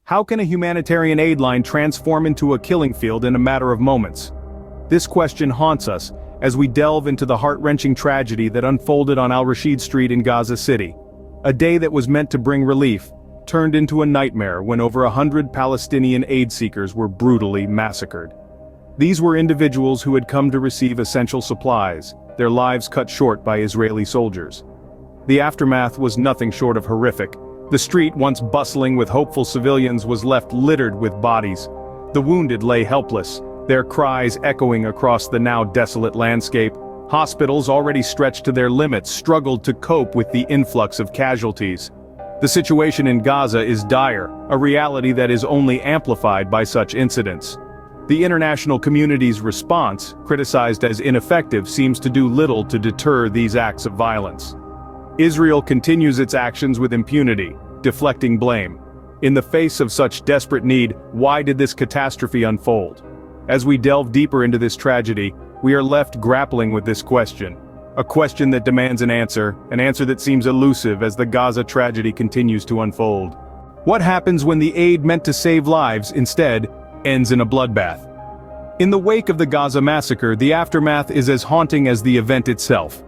How can a humanitarian aid line transform into a killing field in a matter of moments? This question haunts us as we delve into the heart-wrenching tragedy that unfolded on Al-Rashid Street in Gaza City. A day that was meant to bring relief turned into a nightmare when over 100 Palestinian aid seekers were brutally massacred. These were individuals who had come to receive essential supplies, their lives cut short by Israeli soldiers. The aftermath was nothing short of horrific. The street, once bustling with hopeful civilians, was left littered with bodies. The wounded lay helpless, their cries echoing across the now desolate landscape. Hospitals, already stretched to their limits, struggled to cope with the influx of casualties. The situation in Gaza is dire, a reality that is only amplified by such incidents. The international community's response, criticized as ineffective, seems to do little to deter these acts of violence. Israel continues its actions with impunity, deflecting blame. In the face of such desperate need, why did this catastrophe unfold? As we delve deeper into this tragedy, we are left grappling with this question. A question that demands an answer that seems elusive as the Gaza tragedy continues to unfold. What happens when the aid meant to save lives, instead, ends in a bloodbath? In the wake of the Gaza massacre, the aftermath is as haunting as the event itself.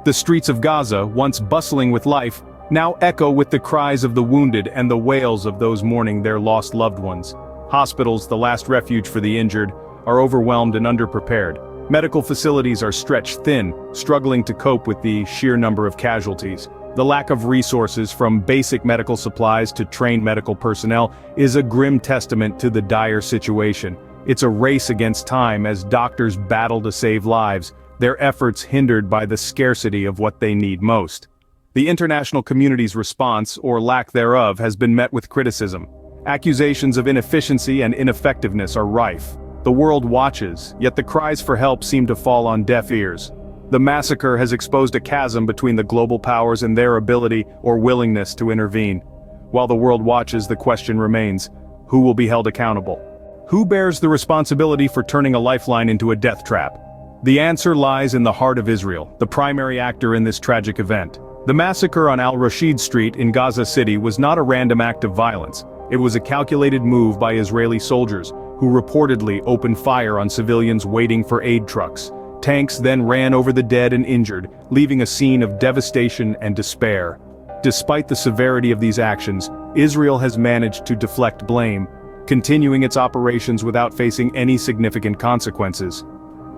The streets of Gaza, once bustling with life, now echo with the cries of the wounded and the wails of those mourning their lost loved ones. Hospitals, the last refuge for the injured, are overwhelmed and underprepared. Medical facilities are stretched thin, struggling to cope with the sheer number of casualties. The lack of resources, from basic medical supplies to trained medical personnel, is a grim testament to the dire situation. It's a race against time as doctors battle to save lives, their efforts hindered by the scarcity of what they need most. The international community's response, or lack thereof, has been met with criticism. Accusations of inefficiency and ineffectiveness are rife. The world watches, yet the cries for help seem to fall on deaf ears. The massacre has exposed a chasm between the global powers and their ability or willingness to intervene. While the world watches, the question remains: who will be held accountable? Who bears the responsibility for turning a lifeline into a death trap? The answer lies in the heart of Israel, the primary actor in this tragic event. The massacre on Al-Rashid Street in Gaza City was not a random act of violence. It was a calculated move by Israeli soldiers, who reportedly opened fire on civilians waiting for aid trucks. Tanks then ran over the dead and injured, leaving a scene of devastation and despair. Despite the severity of these actions, Israel has managed to deflect blame, continuing its operations without facing any significant consequences.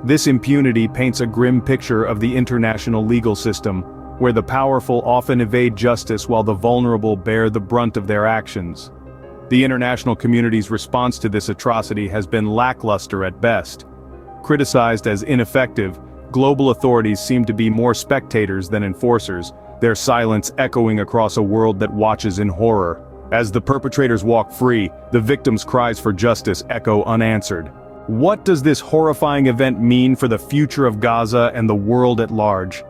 This impunity paints a grim picture of the international legal system, where the powerful often evade justice while the vulnerable bear the brunt of their actions. The international community's response to this atrocity has been lackluster at best. Criticized as ineffective, global authorities seem to be more spectators than enforcers, their silence echoing across a world that watches in horror. As the perpetrators walk free, the victims' cries for justice echo unanswered. What does this horrifying event mean for the future of Gaza and the world at large?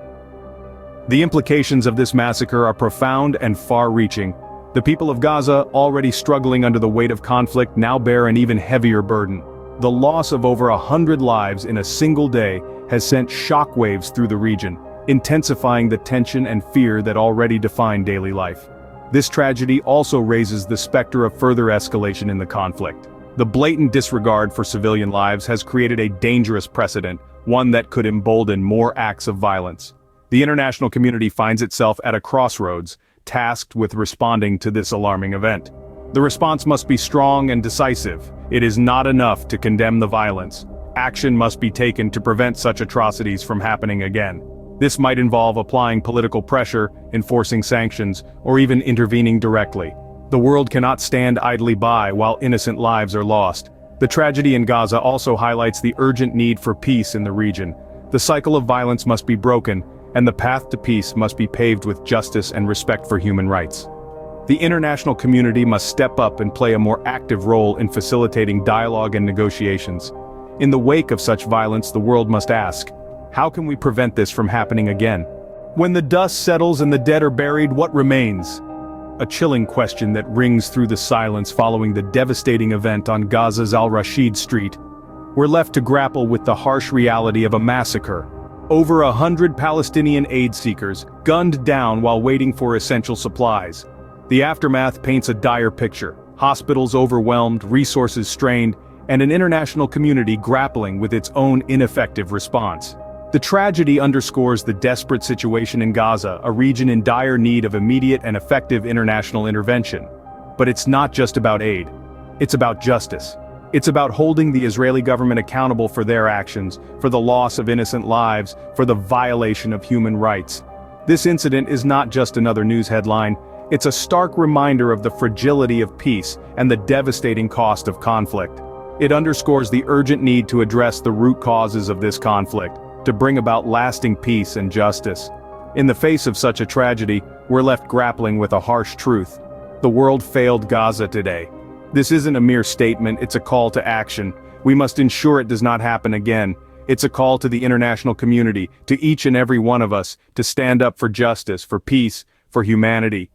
The implications of this massacre are profound and far-reaching. The people of Gaza, already struggling under the weight of conflict, now bear an even heavier burden. The loss of over 100 lives in a single day has sent shockwaves through the region, intensifying the tension and fear that already define daily life. This tragedy also raises the specter of further escalation in the conflict. The blatant disregard for civilian lives has created a dangerous precedent, one that could embolden more acts of violence. The international community finds itself at a crossroads, tasked with responding to this alarming event. The response must be strong and decisive. It is not enough to condemn the violence. Action must be taken to prevent such atrocities from happening again. This might involve applying political pressure, enforcing sanctions, or even intervening directly. The world cannot stand idly by while innocent lives are lost. The tragedy in Gaza also highlights the urgent need for peace in the region. The cycle of violence must be broken, and the path to peace must be paved with justice and respect for human rights. The international community must step up and play a more active role in facilitating dialogue and negotiations. In the wake of such violence, the world must ask, how can we prevent this from happening again? When the dust settles and the dead are buried, what remains? A chilling question that rings through the silence following the devastating event on Gaza's Al-Rashid Street. We're left to grapple with the harsh reality of a massacre. Over 100 Palestinian aid seekers, gunned down while waiting for essential supplies. The aftermath paints a dire picture. hospitals overwhelmed, resources strained, and an international community grappling with its own ineffective response. The tragedy underscores the desperate situation in Gaza, a region in dire need of immediate and effective international intervention. But it's not just about aid. It's about justice. It's about holding the Israeli government accountable for their actions, for the loss of innocent lives, for the violation of human rights. This incident is not just another news headline, it's a stark reminder of the fragility of peace and the devastating cost of conflict. It underscores the urgent need to address the root causes of this conflict, to bring about lasting peace and justice. In the face of such a tragedy, we're left grappling with a harsh truth. The world failed Gaza today. This isn't a mere statement, it's a call to action. We must ensure it does not happen again. It's a call to the international community, to each and every one of us, to stand up for justice, for peace, for humanity.